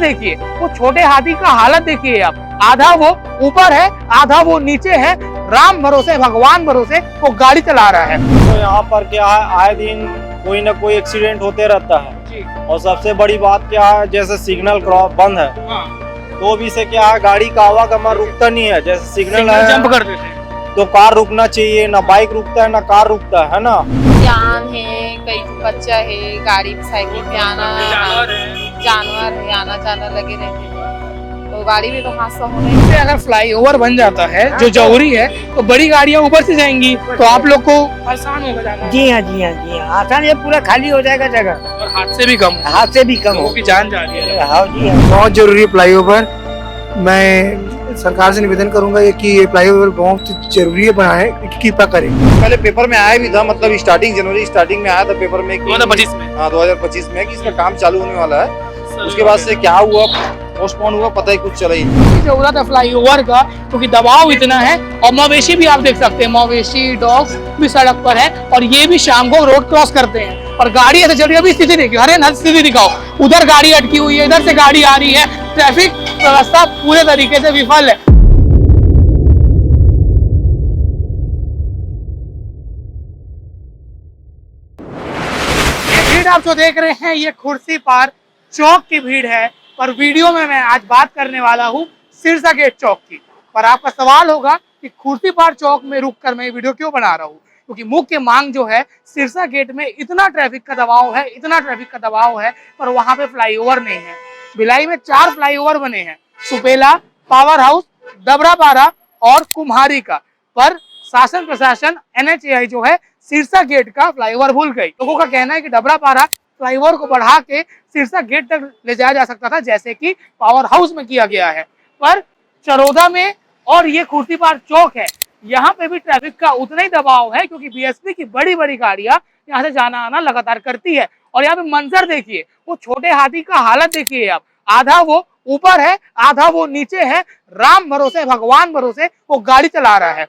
देखिए, वो छोटे हाथी का हालत देखिए आप, आधा वो ऊपर है, आधा वो नीचे है। राम भरोसे, भगवान भरोसे वो गाड़ी चला रहा है। तो यहाँ पर क्या है, आए दिन कोई ना कोई एक्सीडेंट होते रहता है जी। और सबसे बड़ी बात क्या है, जैसे सिग्नल क्रॉस बंद है हाँ। तो भी से क्या है, गाड़ी का आवागमन रुकता नहीं है। जैसे सिग्नल है जंप कर देते हैं तो कार रुकना चाहिए, ना बाइक रुकता है ना कार रुकता है ना। जान है, कई बच्चा है, गाड़ी साइकिल पे आना, जानवर है, आना जाना लगे रहते हैं, तो गाड़ी में तो हादसा होना ही। से अगर फ्लाईओवर बन जाता है जो जरूरी है तो बड़ी गाड़ियां ऊपर से जाएंगी, तो आप लोग को आसान होगा जाना। जी हाँ जी हाँ जी हाँ, आसान, ये पूरा खाली हो जाएगा जगह और हादसे भी कम, हाथ से भी कम लोगों हो। की जान जा रही है। हाँ जी हाँ। बहुत जरूरी है फ्लाईओवर। मैं सरकार से निवेदन करूंगा कि ये फ्लाईओवर बहुत जरूरी है, बनाए, कृपा करें। पहले पेपर में आया भी था, मतलब स्टार्टिंग जनवरी स्टार्टिंग में आया था पेपर में 2025 में। हाँ 2025 में कि इसका काम चालू होने वाला है। उसके बाद से क्या हुआ, पोस्टपोन हुआ, पता ही कुछ चला ही नहीं। जरूरत है फ्लाईओवर का, क्योंकि दबाव इतना है। और मवेशी भी आप देख सकते हैं, मवेशी डॉग्स भी सड़क पर है और ये भी शाम को रोड क्रॉस करते हैं। और गाड़ी ऐसे चल रही है, अभी स्थिति देखिए, हरे नल स्थिति दिखाओ, उधर गाड़ी अटकी हुई है, इधर से गाड़ी आ रही है। ट्रैफिक व्यवस्था पूरे तरीके से विफल है। ये भीड़ आप जो देख रहे हैं, ये कुर्सी पार चौक की भीड़ है। पर वीडियो में मैं आज बात करने वाला हूँ सिरसा गेट चौक की। पर आपका सवाल होगा कि कुर्सी पार चौक में रुककर मैं वीडियो क्यों बना रहा हूँ, क्योंकि मुख्य मांग जो है, सिरसा गेट में इतना ट्रैफिक का दबाव है, इतना ट्रैफिक का दबाव है, पर वहां पे फ्लाईओवर नहीं है। भिलाई में 4 फ्लाईओवर बने हैं, सुपेला, पावर हाउस, डबरापारा और कुम्हारी का। पर शासन प्रशासन NHAI जो है, सिरसा गेट का फ्लाईओवर भूल गई। लोगों का कहना है कि डबरापारा फ्लाईओवर को बढ़ा के सिरसा गेट तक ले जाया जा सकता था, जैसे कि पावर हाउस में किया गया है। पर चरोदा में और ये कुर्सी पार चौक है, यहाँ पे भी ट्रैफिक का उतना ही दबाव है, क्योंकि BSP की बड़ी बड़ी गाड़ियां यहाँ से जाना आना लगातार करती है। और यहाँ पे मंजर देखिए, वो छोटे हाथी का हालत देखिए आप, आधा वो ऊपर है, आधा वो नीचे है। राम भरोसे, भगवान भरोसे वो गाड़ी चला रहा है।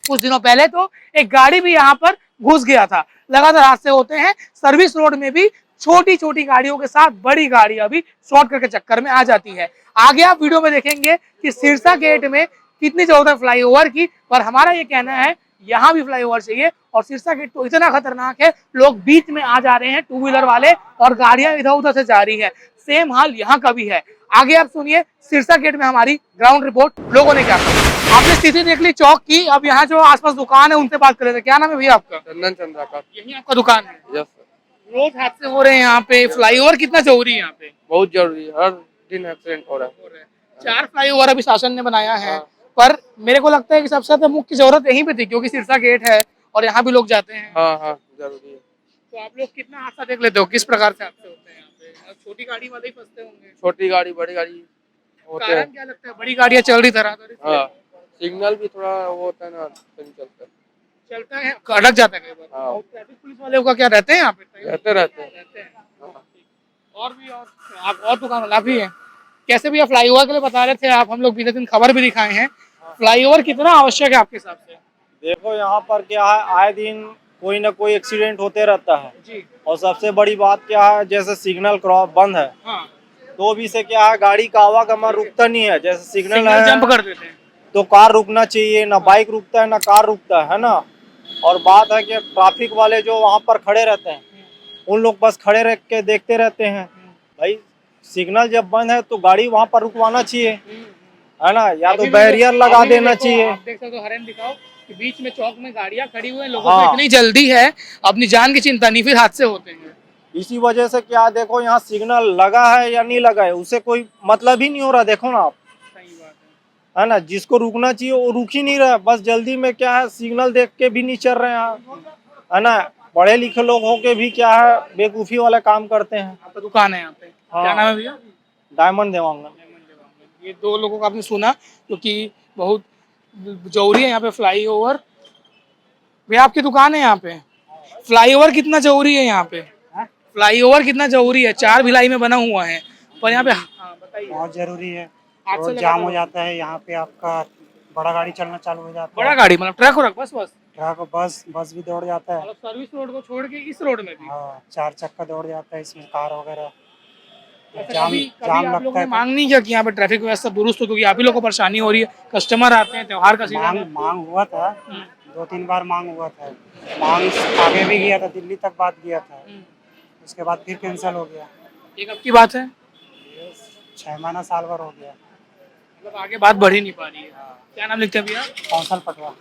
कुछ दिनों पहले तो एक गाड़ी भी यहाँ पर घुस गया था। लगातार हादसे होते हैं। सर्विस रोड में भी छोटी छोटी गाड़ियों के साथ बड़ी गाड़ियां भी शॉर्टकट के चक्कर में आ जाती है। आगे आप वीडियो में देखेंगे कि सिरसा गेट में कितनी जरूरत है फ्लाईओवर की, पर हमारा ये कहना है यहाँ भी फ्लाईओवर चाहिए। और सिरसा गेट तो इतना खतरनाक है, लोग बीच में आ जा रहे हैं, 2 व्हीलर वाले, और गाड़ियां इधर उधर से जा रही है। सेम हाल यहाँ का भी है। आगे आप सुनिए सिरसा गेट में हमारी ग्राउंड रिपोर्ट, लोगों ने क्या कहा। आपने स्थिति देख ली चौक की। अब यहाँ जो आसपास दुकान है उनसे बात कर लेते हैं। क्या नाम है भैया आपका? चंदन चंद्राकर। यही आपका दुकान है? Yes sir. रोज हादसे हो रहे हैं यहाँ पे, फ्लाईओवर कितना जरूरी है यहाँ पे? बहुत जरूरी है, हर दिन एक्सीडेंट हो रहा है। 4 फ्लाईओवर अभी शासन ने बनाया है, पर मेरे को लगता है कि सबसे ज्यादा मुख्य जरूरत यहीं पे थी, क्योंकि सिरसा गेट है और यहाँ भी लोग जाते हैं। हाँ हाँ जरूरी है। तो आप लोग कितना हादसा देख लेते हो, किस प्रकार से हादसे होते हैं यहाँ पे? और छोटी गाड़ी वाले ही फंसते होंगे। छोटी गाड़ी बड़ी गाड़ी होते हैं। कारण क्या लगता है? बड़ी गाड़ियाँ चल रही तरह हाँ, सिग्नल भी थोड़ा वो होता है ना, नहीं चलता है। चलता है, अटक जाता है कई बार। हाँ। और ट्रैफिक पुलिस वाले का क्या रहते हैं यहाँ पे? रहते हैं। हाँ। और भी, और आप और दुकान वाला भी है। कैसे भैया फ्लाईओवर के लिए बता रहे थे आप, हम लोग बीते दिन खबर भी दिखाए हैं, फ्लाईओवर कितना आवश्यक है आपके हिसाब से? देखो यहाँ पर क्या है, आए दिन कोई ना कोई एक्सीडेंट होते रहता है जी। और सबसे बड़ी बात क्या है, जैसे सिग्नल क्रॉस बंद है हाँ। तो भी से क्या है, गाड़ी का आवागमन रुकता नहीं है। जैसे सिग्नल है जंप कर देते हैं तो कार रुकना चाहिए, ना बाइक रुकता है ना कार रुकता है ना। और बात है कि ट्रैफिक वाले जो वहाँ पर खड़े रहते हैं, उन लोग बस खड़े रह के देखते रहते हैं। भाई सिग्नल जब बंद है तो गाड़ी वहाँ पर रुकवाना चाहिए, है ना, या तो बैरियर लगा देना चाहिए। आप देख सकते हो, हरेन दिखाओ कि बीच में चौक में गाड़ियां खड़ी हुई हैं, लोगों को इतनी जल्दी है, अपनी जान की चिंता नहीं, फिर हादसे होते हैं। इसी वजह से क्या, देखो यहाँ सिग्नल लगा है या नहीं लगा है, उससे कोई मतलब ही नहीं हो रहा। देखो ना आप, सही बात है है ना, जिसको रुकना चाहिए वो रुक ही नहीं रहा है। बस जल्दी में क्या है, सिग्नल देख के भी नहीं चल रहे हैं, है ना। पढ़े लिखे लोग होके भी क्या है, बेवकूफी वाला काम करते हैं। आपका दुकान है यहाँ पे? हाँ। क्या नाम है भैया? डायमंड देवांगन। ये 2 लोगों को आपने सुना, क्योंकि बहुत जरूरी है यहाँ पे फ्लाईओवर। भैया आपकी दुकान है यहाँ पे, फ्लाईओवर कितना जरूरी है यहाँ पे? फ्लाईओवर कितना जरूरी है? 4 भिलाई में बना हुआ है, पर यहाँ पे बताइए। बहुत जरूरी है, हादसा रोड जाम हो जाता है यहाँ पे, आपका बड़ा गाड़ी चलना चालू हो जाता है। बड़ा गाड़ी मतलब ट्रक व्रक? बस ट्रक, बस भी दौड़ जाता है। मतलब सर्विस रोड को छोड़ के इस रोड में भी? हाँ, 4 चक्का दौड़ जाता है इसमें, कार वगैरह। जाम कभी जाम आप लोगों लगता ने है मांग नहीं किया कि यहाँ पे ट्रैफिक व्यवस्था दुरुस्त हो, क्योंकि आप ही लोग को परेशानी हो रही है, कस्टमर आते हैं, त्योहार का सीजन मांग है। मांग हुआ था, 2-3 बार मांग हुआ था। मांग आगे भी गया था, दिल्ली तक बात गया था, उसके बाद फिर कैंसिल हो गया। ये कब की बात है? ये 6 महीना साल भर हो गया। मतलब आगे बात बढ़ ही नहीं पा रही है। क्या नाम लिखते हैं भैया? कौशल पटवा।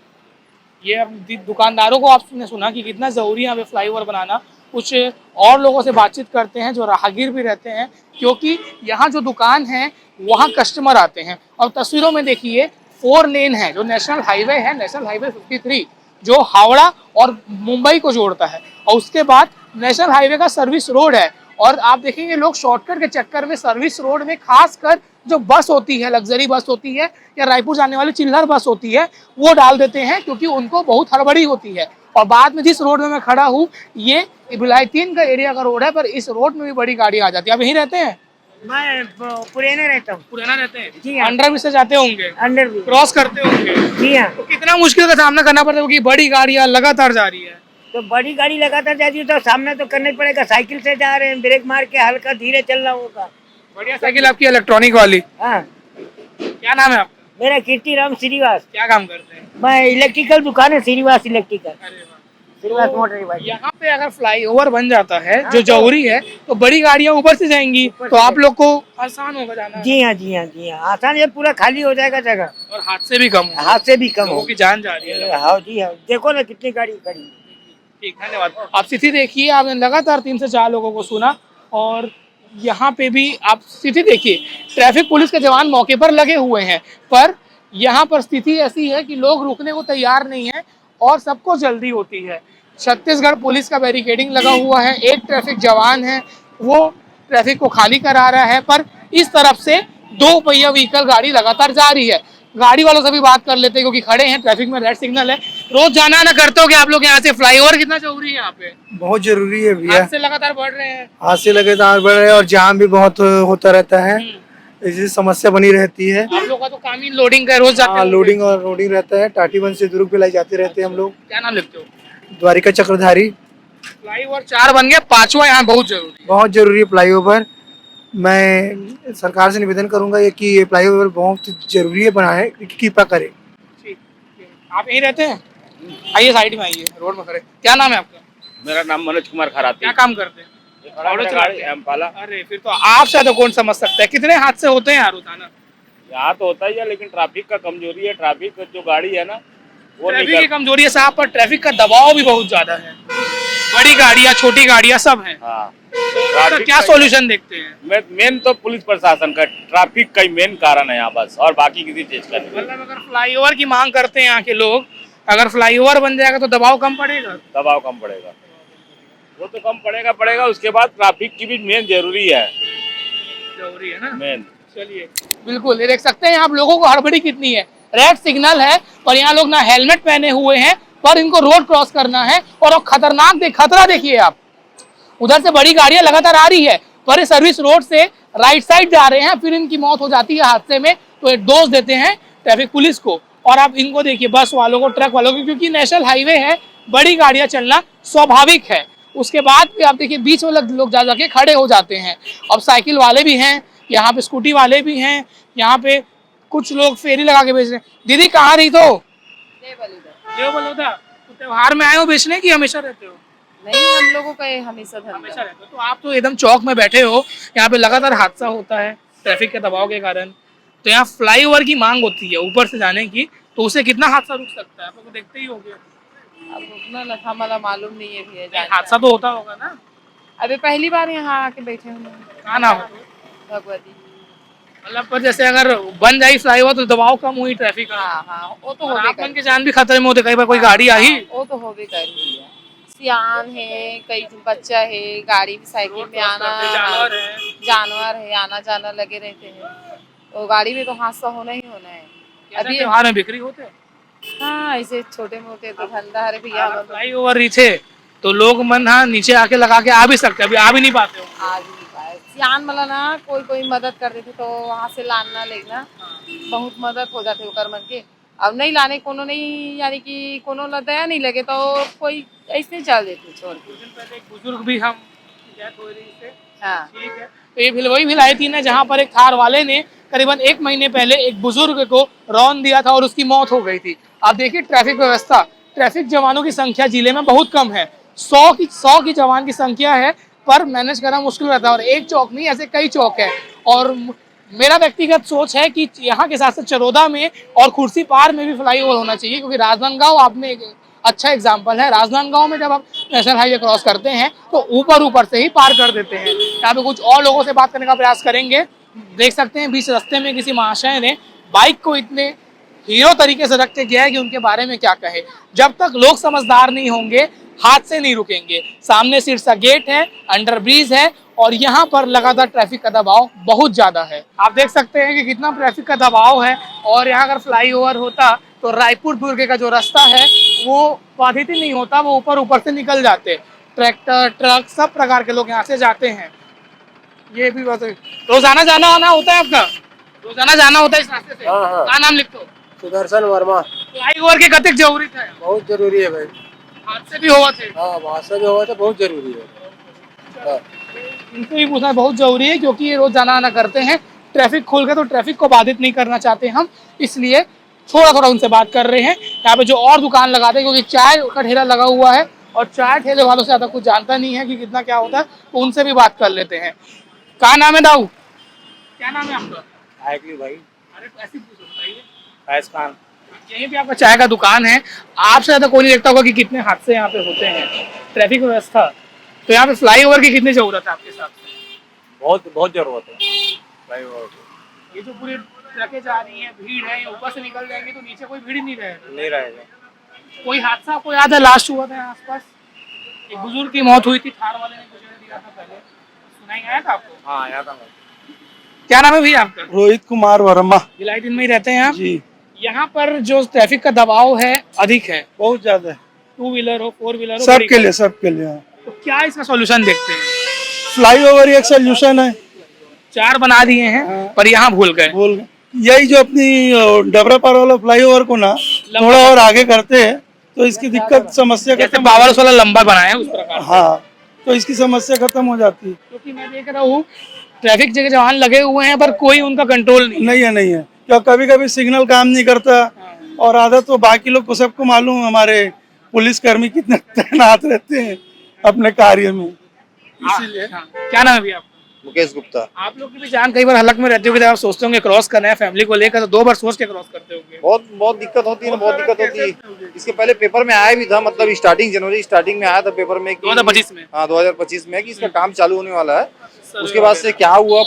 ये अब दुकानदारों को आपने सुना कि कितना ज़रूरी है यहाँ पे फ्लाईओवर बनाना। कुछ और लोगों से बातचीत करते हैं जो राहगीर भी रहते हैं, क्योंकि यहाँ जो दुकान है वहाँ कस्टमर आते हैं। और तस्वीरों में देखिए 4 लेन है, जो नेशनल हाईवे है, नेशनल हाईवे 53, जो हावड़ा और मुंबई को जोड़ता है, और उसके बाद नेशनल हाईवे का सर्विस रोड है। और आप देखेंगे लोग शॉर्टकट के चक्कर में सर्विस रोड में, खासकर जो बस होती है, लग्जरी बस होती है या रायपुर जाने वाली चिल्लर बस होती है, वो डाल देते हैं, क्योंकि उनको बहुत हड़बड़ी होती है। और बाद में जिस रोड में मैं खड़ा हूँ, ये भिलाई 3 का एरिया का रोड है, पर इस रोड में भी बड़ी गाड़ी आ जाती है। आप यहीं रहते हैं? मैं पुराने रहता हूँ। पुराना रहते हैं? जी हाँ। अंडर ब्रिज से जाते होंगे, अंडर भी। क्रॉस करते होंगे, जी हाँ। तो कितना मुश्किल का सामना करना पड़ता है, क्योंकि बड़ी गाड़ियाँ लगातार जा रही है। तो बड़ी गाड़ी लगातार जाती है तो सामना तो करना ही पड़ेगा। साइकिल से जा रहे हैं, ब्रेक मार के हल्का धीरे चलना होगा। बढ़िया साइकिल आपकी, इलेक्ट्रॉनिक वाली। हाँ, क्या नाम है आपका? मेरा कीर्तिराम श्रीवास। क्या काम करते हैं? मैं इलेक्ट्रिकल दुकान है, श्रीवास इलेक्ट्रिकल, अरे वाह। Shrivas motor bike. यहाँ पे अगर फ्लाईओवर बन जाता है, जो जरूरी है, तो बड़ी गाड़ियाँ ऊपर से जाएंगी, तो आप लोग को आसान होगा जाना। जी हाँ, जी हाँ, जी हाँ, आसान है, पूरा खाली हो जाएगा जगह, और हादसे भी कम, हाथ से भी कम लोगों हो। की जान जा रही है। हाँ जी हाँ, देखो ना कितनी गाड़ी खड़ी। ठीक, धन्यवाद। आप स्थिति देखिए, आपने लगातार 3 से 4 लोगों को सुना, और यहाँ पे भी आप स्थिति देखिए, ट्रैफिक पुलिस के जवान मौके पर लगे हुए हैं, पर यहाँ पर स्थिति ऐसी है कि लोग रुकने को तैयार नहीं है और सबको जल्दी होती है। छत्तीसगढ़ पुलिस का बैरिकेडिंग लगा हुआ है, एक ट्रैफिक जवान है, वो ट्रैफिक को खाली करा रहा है, पर इस तरफ से 2 पहिया व्हीकल गाड़ी लगातार जा रही है। गाड़ी वालों से भी बात कर लेते हैं, क्योंकि खड़े हैं, ट्रैफिक में रेड सिग्नल है। रोज जाना आना करते हो कि आप लोग यहाँ से? फ्लाईओवर कितना जरूरी है यहाँ पे? बहुत जरूरी है भैया। हादसे लगातार बढ़ रहे हैं। हादसे लगातार बढ़ रहे हैं और जाम भी बहुत होता रहता है, इसलिए समस्या बनी रहती है। आप लोग का तो काम ही लोडिंग का है, रोज जाते हाँ, होंगे। लोडिंग और लोडिंग रहता है। टाटीबंध से दुर्ग पे लाई जाते रहते हैं हम लोग। क्या नाम लिखते हो? द्वारिका चक्रधारी। फ्लाईओवर 4 बन गया, 5वां यहाँ बहुत जरूरी है। बहुत जरूरी है फ्लाईओवर। मैं सरकार से निवेदन करूंगा ये कि ये फ्लाईओवर बहुत जरूरी है, बनाए, कृपा करें। ठीक, आप यहीं रहते हैं? आइए साइड में आइए, रोड में खड़े। क्या नाम है आपका? मेरा नाम मनोज कुमार खराती। क्या काम करते हैं? ऑटो चलाते हैं। एम्पाला। अरे फिर तो आप शायद कौन समझ सकता है, कितने हादसे होते हैं यार रोजाना। यहाँ तो होता ही है, लेकिन ट्रैफिक का कमजोरी है। ट्रैफिक जो गाड़ी है ना, वो ट्रैफिक की कमजोरी है साहब, पर ट्रैफिक का दबाव भी बहुत ज्यादा है। बड़ी गाड़ियाँ, छोटी गाड़ियाँ सब हैं। हाँ, तो क्या सॉल्यूशन देखते हैं? मेन तो पुलिस प्रशासन का, ट्रैफिक का ही मेन कारण है यहाँ बस, और बाकी किसी चीज का नहीं। मतलब अगर फ्लाईओवर की मांग करते हैं यहाँ के लोग, अगर फ्लाईओवर बन जाएगा तो दबाव कम पड़ेगा। दबाव कम पड़ेगा, वो तो कम पड़ेगा। उसके बाद ट्रैफिक की भी मेन जरूरी है ना मेन। चलिए, बिल्कुल ये देख सकते हैं आप लोगों को हड़बड़ी कितनी है। रेड सिग्नल है और यहाँ लोग ना हेलमेट पहने हुए हैं, पर इनको रोड क्रॉस करना है। और वो खतरनाक खतरा देखिए आप, उधर से बड़ी गाड़ियां लगातार आ रही है, पर इस सर्विस रोड से राइट साइड जा रहे हैं, फिर इनकी मौत हो जाती है हादसे में, तो ये दोष देते हैं ट्रैफिक पुलिस को। और आप इनको देखिए, बस वालों को, ट्रक वालों को, क्योंकि नेशनल हाईवे है, बड़ी गाड़ियां चलना स्वाभाविक है। उसके बाद भी आप देखिए बीच में लोग जा जाके खड़े हो जाते हैं। अब साइकिल वाले भी हैं यहाँ पे, स्कूटी वाले भी हैं यहाँ पे, कुछ लोग फेरी लगा के बेच रहे हैं। दीदी कहाँ रही? तो देव बलौदा। तो त्योहार में आए हो बेचने की हमेशा रहते हो? नहीं, हम लोगों का ये हमेशा हमेशा धंधा। रहते हो। तो आप तो एकदम चौक में बैठे हो, यहाँ पे लगातार हादसा होता है ट्रैफिक के दबाव के कारण। तो यहाँ फ्लाईओवर की मांग होती है ऊपर से जाने की, तो उससे कितना हादसा रुक सकता है? आप लोग देखते ही होंगे। अब उतना लखा मला मालूम नहीं है भैया। हादसा तो होता होगा ना? अभी पहली बार यहाँ आके बैठे हुए हैं। कहाँ नाम है? भगवती। मतलब पर जैसे अगर बन जाए फ्लाईओवर तो दबाव कम हुई ट्रैफिक का। हाँ, वो तो और होबे आपन कर। के जान भी खतरे में होते, कई बार कोई गाड़ी आई। वो तो होबे कर ही है। सियान है, कई बच्चा है, गाड़ी भी साइकिल में जानवर है, आना जाना लगे रहते हैं, तो गाड़ी में तो हादसा होना ही होना है। अभी त्योहार में बिक्री होते हैं। हाँ, ऐसे छोटे मोटे तो धंधा है भैया। फ्लाईओवर ही थे तो लोग मन हाँ नीचे आके लगा के आ भी सकते, अभी आ भी नहीं पाते हो। आज नहीं पाए सियान मला ना, कोई मदद कर देते तो वहाँ से लाना लेना बहुत मदद हो जाते ओकर मन के। अब नहीं लाने कोनो नहीं, यानी कि कोनो ला दया नहीं लगे तो कोई ऐसे चल देते छोड़ के। कुछ दिन पहले एक बुजुर्ग भी हम डेथ हो रही से। हाँ, ठीक है, तो ये वही भिलाई 3 है जहाँ पर एक थार वाले ने करीबन 1 महीने पहले एक बुजुर्ग को रौंद दिया था और उसकी मौत हो गई थी। आप देखिए ट्रैफिक व्यवस्था, ट्रैफिक जवानों की संख्या जिले में बहुत कम है, 100 की जवान की संख्या है, पर मैनेज करना मुश्किल रहता है। और एक चौक नहीं, ऐसे कई चौक है। और मेरा व्यक्तिगत सोच है कि यहाँ के साथ साथ चरोदा में और खुर्सी पार में भी फ्लाईओवर होना चाहिए, क्योंकि राजनांदगांव आपने एक अच्छा एग्जाम्पल है। राजनांदगांव में जब आप नेशनल हाईवे क्रॉस करते हैं तो ऊपर से ही पार कर देते हैं। यहाँ पे कुछ और लोगों से बात करने का प्रयास करेंगे। देख सकते हैं बीच रास्ते में किसी महाशय ने बाइक को इतने हीरो तरीके से रख के गया है कि उनके बारे में क्या कहे। जब तक लोग समझदार नहीं होंगे हादसे नहीं रुकेंगे। सामने सिरसा गेट है, अंडर ब्रिज है और यहाँ पर लगातार ट्रैफिक का दबाव बहुत ज्यादा है। आप देख सकते हैं कि कितना ट्रैफिक का दबाव है। और यहाँ अगर फ्लाईओवर होता तो रायपुर दुर्ग का जो रास्ता है वो बाधित ही नहीं होता, वो ऊपर से निकल जाते। ट्रैक्टर, ट्रक, सब प्रकार के लोग यहाँ से जाते हैं। ये भी बात है। रोजाना जाना आना होता है आपका? रोजाना जाना होता है इस रास्ते से? क्या नाम लिखते हो? सुदर्शन वर्मा। फ्लाईओवर के कतिक जरूरी था? बहुत जरूरी है भाई। हादसे भी हुआ थे? हाँ, हादसा भी हुआ था, बहुत जरूरी है। इनको भी पूछना बहुत जरूरी है क्योंकि ये रोज जाना आना करते हैं। ट्रैफिक खुल गया तो ट्रैफिक को बाधित नहीं करना चाहते हम, इसलिए थोड़ा उनसे बात कर रहे हैं। यहाँ पे जो और दुकान लगाते हैं, क्योंकि चाय का ठेला लगा हुआ है और चाय ठेले वालों से ज्यादा कुछ जानता नहीं है कि कितना क्या होता है, तो उनसे भी बात कर लेते हैं। क्या नाम है दाऊ? क्या नाम है आपका? भाई अरे ऐसी पूछो, बताइए। फैज खान। यहीं पे आपका चाय का दुकान है, आपसे ज्यादा कोई नहीं देखता होगा कि कितने हादसे यहाँ पे होते हैं। ट्रैफिक व्यवस्था तो यहाँ पे फ्लाईओवर की कितनी जरूरत है आपके हिसाब से? बहुत जरूरत है फ्लाईओवर की। ये जो पूरी ट्रकें जा रही हैं, भीड़ है, ऊपर से निकल जाएंगे तो नीचे कोई भीड़ नहीं रहेगा। कोई हादसा आपको याद है लास्ट हुआ था आसपास? एक बुजुर्ग की मौत हुई थी, थार वाले ने कुछ दिया था पहले, सुनाई आया था आपको? हाँ, आया था। क्या नाम है भैया आपका? रोहित कुमार वर्मा भिलाई 3 में ही रहते हैं आप जी। यहाँ पर जो ट्रैफिक का दबाव है अधिक है, बहुत ज्यादा है, 2 व्हीलर हो, 4 व्हीलर हो, सबके लिए। तो क्या इसका सॉल्यूशन देखते हैं? फ्लाईओवर एक सोल्यूशन है। 4 बना दिए हैं पर यहाँ भूल गए। यही जो अपनी डबरापार वाला फ्लाईओवर को ना थोड़ा और आगे करते हैं तो इसकी दिक्कत समस्या जैसे पावर वाला लंबा बनाया है उस प्रकार। हाँ, तो इसकी समस्या खत्म हो जाती है। क्योंकि मैं देख रहा हूँ ट्रैफिक जगह जवान लगे हुए हैं पर कोई उनका कंट्रोल नहीं है। क्या कभी कभी सिग्नल काम नहीं करता और आदत तो बाकी लोग को सबको मालूम, हमारे पुलिसकर्मी कितने तैनात रहते हैं अपने कार्य में, इसीलिए। क्या नाम है भैया आपका? मुकेश गुप्ता। आप लोग की भी जान कई बार हलक में रहती होगी, जब आप सोचते होंगे क्रॉस करना है फैमिली को लेकर तो 2 बार सोच के क्रॉस करते होंगे। बहुत दिक्कत होती है ना, बहुत दिक्कत होती है। इसके पहले पेपर में आया भी था, मतलब जनवरी स्टार्टिंग में आया था पेपर में 2025 में। हाँ, 2025 में कि इसका काम चालू होने वाला है। उसके बाद से क्या हुआ,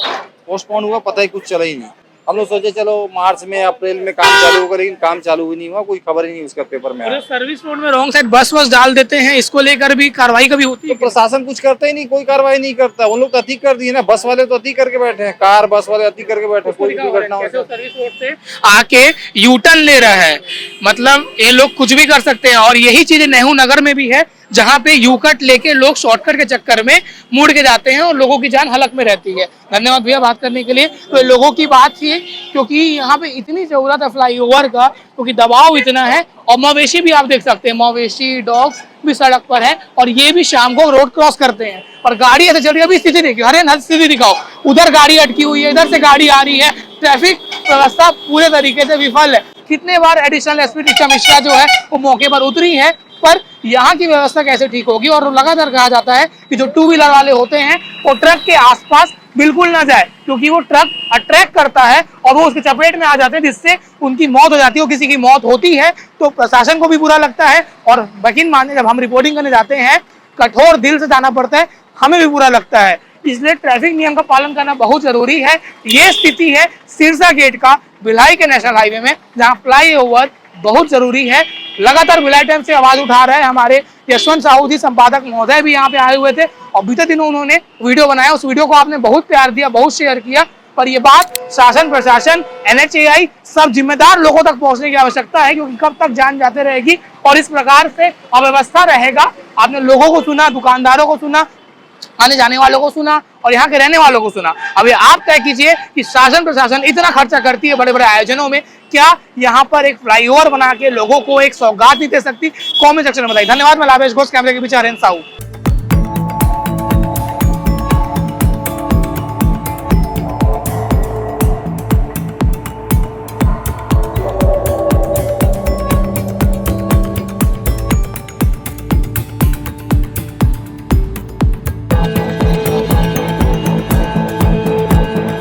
पोस्टपोन हुआ, पता ही कुछ चला ही नहीं। हम लोग सोचे चलो मार्च में अप्रैल में काम चालू होगा, लेकिन काम चालू ही नहीं हुआ, कोई खबर ही नहीं उसका पेपर में आया। सर्विस रोड में रॉन्ग साइड बस डाल देते हैं, इसको लेकर भी कार्रवाई कभी होती है? तो प्रशासन कुछ करता ही नहीं, कोई कार्रवाई नहीं करता। उन लोग तो अति कर दिए ना, बस वाले तो अति करके बैठे हैं, कार बस वाले अति करके बैठे हैं। कोई भी घटना हो सर्विस रोड से आके यूटर्न ले रहा है, मतलब ये लोग कुछ भी कर सकते हैं। और यही चीज नेहरू नगर में भी है, जहाँ पे यू कट लेके लोग शॉर्टकट के चक्कर में मुड़ के जाते हैं और लोगों की जान हलक में रहती है। धन्यवाद भैया बात करने के लिए। तो लोगों की बात थी क्योंकि यहाँ पे इतनी जरूरत है फ्लाईओवर का, क्योंकि दबाव इतना है। और मवेशी भी आप देख सकते हैं, मवेशी डॉग्स भी सड़क पर है और ये भी शाम को रोड क्रॉस करते हैं और गाड़ी ऐसे चल रही है। अभी स्थिति देखिए, हरे नल स्थिति दिखाओ, उधर गाड़ी अटकी हुई है, इधर से गाड़ी आ रही है। ट्रैफिक व्यवस्था पूरे तरीके से विफल है। कितने बार एडिशनल एसपी ऋचा मिश्रा जो है वो मौके पर उतरी है, पर यहाँ की व्यवस्था कैसे ठीक होगी? और लगातार कहा जाता है कि जो 2 व्हीलर वाले होते हैं वो ट्रक के आसपास बिल्कुल ना जाए, क्योंकि वो ट्रक अट्रैक्ट करता है और वो उसके चपेट में आ जाते हैं, जिससे उनकी मौत हो जाती है। किसी की मौत होती है तो प्रशासन को भी बुरा लगता है और यकीन मानिए जब हम रिपोर्टिंग करने जाते हैं कठोर दिल से जाना पड़ता है, हमें भी बुरा लगता है। इसलिए ट्रैफिक नियम का पालन करना बहुत जरूरी है। ये स्थिति है सिरसा गेट का भिलाई के नेशनल हाईवे में, जहाँ फ्लाईओवर बहुत जरूरी है। लगातार भिलाई टाइम से आवाज उठा रहे हैं हमारे यशवंत साहू जी, संपादक महोदय भी यहाँ पे आए हुए थे और बीते दिनों उन्होंने वीडियो बनाया। उस वीडियो को आपने बहुत प्यार दिया, बहुत शेयर किया, पर ये बात शासन प्रशासन NHAI सब जिम्मेदार लोगों तक पहुंचने की आवश्यकता है, क्योंकि कब तक जान जाते रहेगी और इस प्रकार से अव्यवस्था रहेगा। आपने लोगों को सुना, दुकानदारों को सुना, आने जाने वालों को सुना और यहाँ के रहने वालों को सुना। अब ये आप तय कीजिए कि शासन प्रशासन इतना खर्चा करती है बड़े बड़े आयोजनों में, क्या यहाँ पर एक फ्लाईओवर बना के लोगों को एक सौगात नहीं दे सकती? कमेंट सेक्शन में बताइए। धन्यवाद। मैं लावेश घोष, कैमरे के पीछे हरेंद्र साहू।